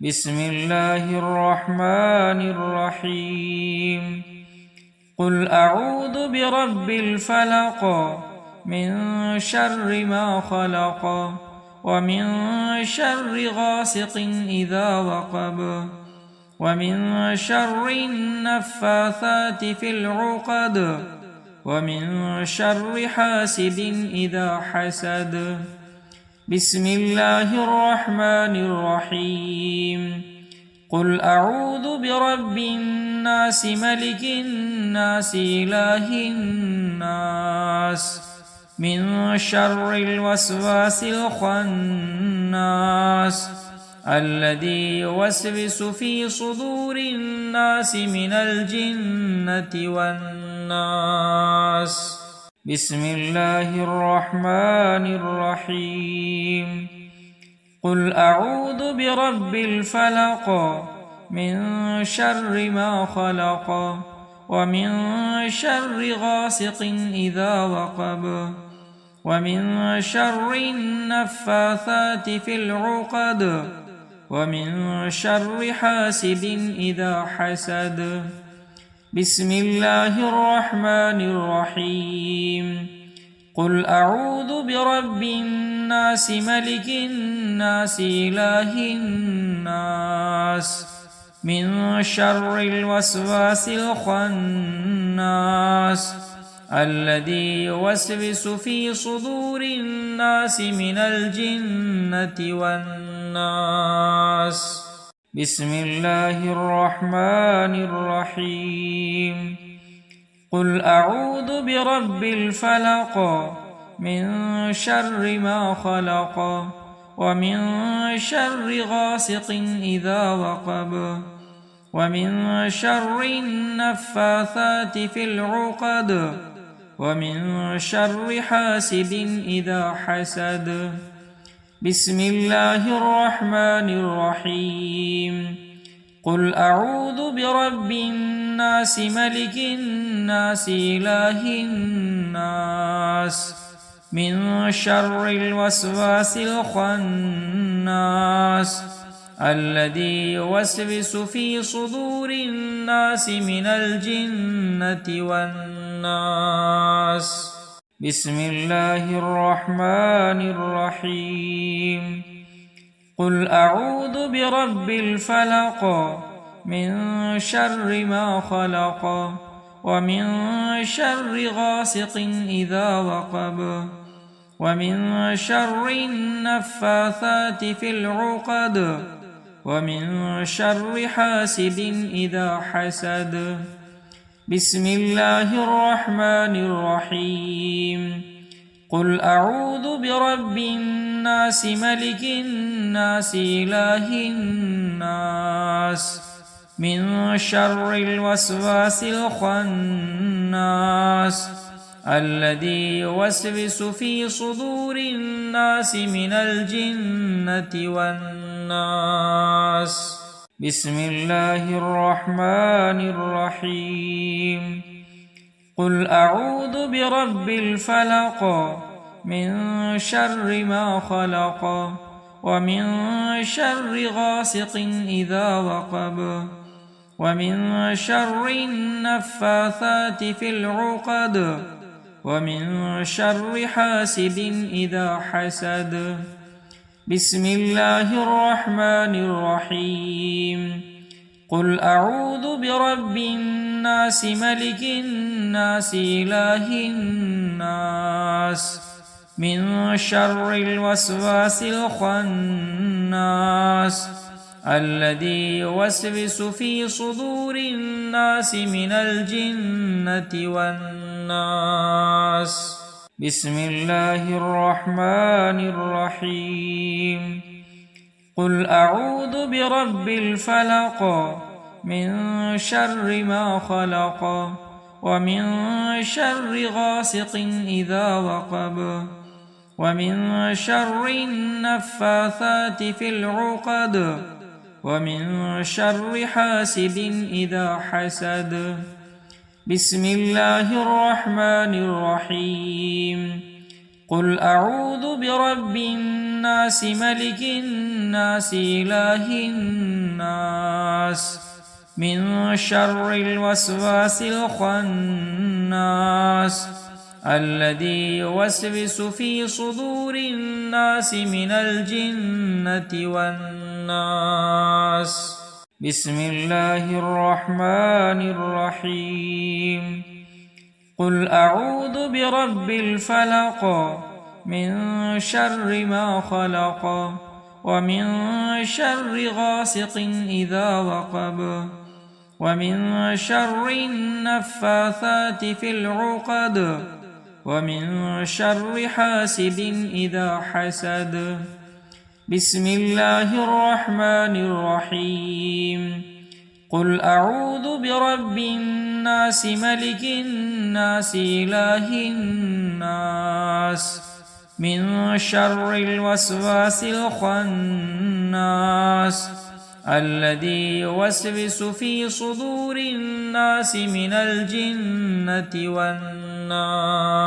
بسم الله الرحمن الرحيم قل أعوذ برب الفلق من شر ما خلق ومن شر غاسق إذا وقب ومن شر النفاثات في العقد ومن شر حاسد إذا حسد بسم الله الرحمن الرحيم قل أعوذ برب الناس ملك الناس إله الناس من شر الوسواس الخناس الذي يوسوس في صدور الناس من الجنة والناس بسم الله الرحمن الرحيم قل أعوذ برب الفلق من شر ما خلق ومن شر غاسق إذا وقب ومن شر النفاثات في العقد ومن شر حاسد إذا حسد بسم الله الرحمن الرحيم قل أعوذ برب الناس ملك الناس إله الناس من شر الوسواس الخناس الذي يوسوس في صدور الناس من الجنة والناس بسم الله الرحمن الرحيم قل أعوذ برب الفلق من شر ما خلق ومن شر غاسق إذا وقب ومن شر النفاثات في العقد ومن شر حاسد إذا حسد بسم الله الرحمن الرحيم قل أعوذ برب الناس ملك الناس إله الناس من شر الوسواس الخناس الذي يوسوس في صدور الناس من الجنة والناس بسم الله الرحمن الرحيم قل أعوذ برب الفلق من شر ما خلق ومن شر غاسق إذا وقب ومن شر النفاثات في العقد ومن شر حاسد إذا حسد بسم الله الرحمن الرحيم قل أعوذ برب الناس ملك الناس إله الناس من شر الوسواس الخناس الذي يوسوس في صدور الناس من الجنة والناس بسم الله الرحمن الرحيم قل أعوذ برب الفلق من شر ما خلق ومن شر غاسق إذا وقب ومن شر النفاثات في العقد ومن شر حاسد إذا حسد بسم الله الرحمن الرحيم قل أعوذ برب الناس ملك الناس إله الناس من شر الوسواس الخناس الذي يوسوس في صدور الناس من الجنة والناس بسم الله الرحمن الرحيم قل أعوذ برب الفلق من شر ما خلق ومن شر غاسق إذا وقب ومن شر النفاثات في العقد ومن شر حاسد إذا حسد بسم الله الرحمن الرحيم قل أعوذ برب الناس ملك الناس إله الناس من شر الوسواس الخناس الذي يوسوس في صدور الناس من الجنة والناس. بسم الله الرحمن الرحيم. قل أعوذ برب الفلق من شر ما خلق ومن شر غاسق إذا وقب ومن شر النفاثات في العقد ومن شر حاسد إذا حسد. بسم الله الرحمن الرحيم. قل أعوذ برب الناس ملك الناس إله الناس من شر الوسواس الخناس الذي يوسوس في صدور الناس من الجنة والناس.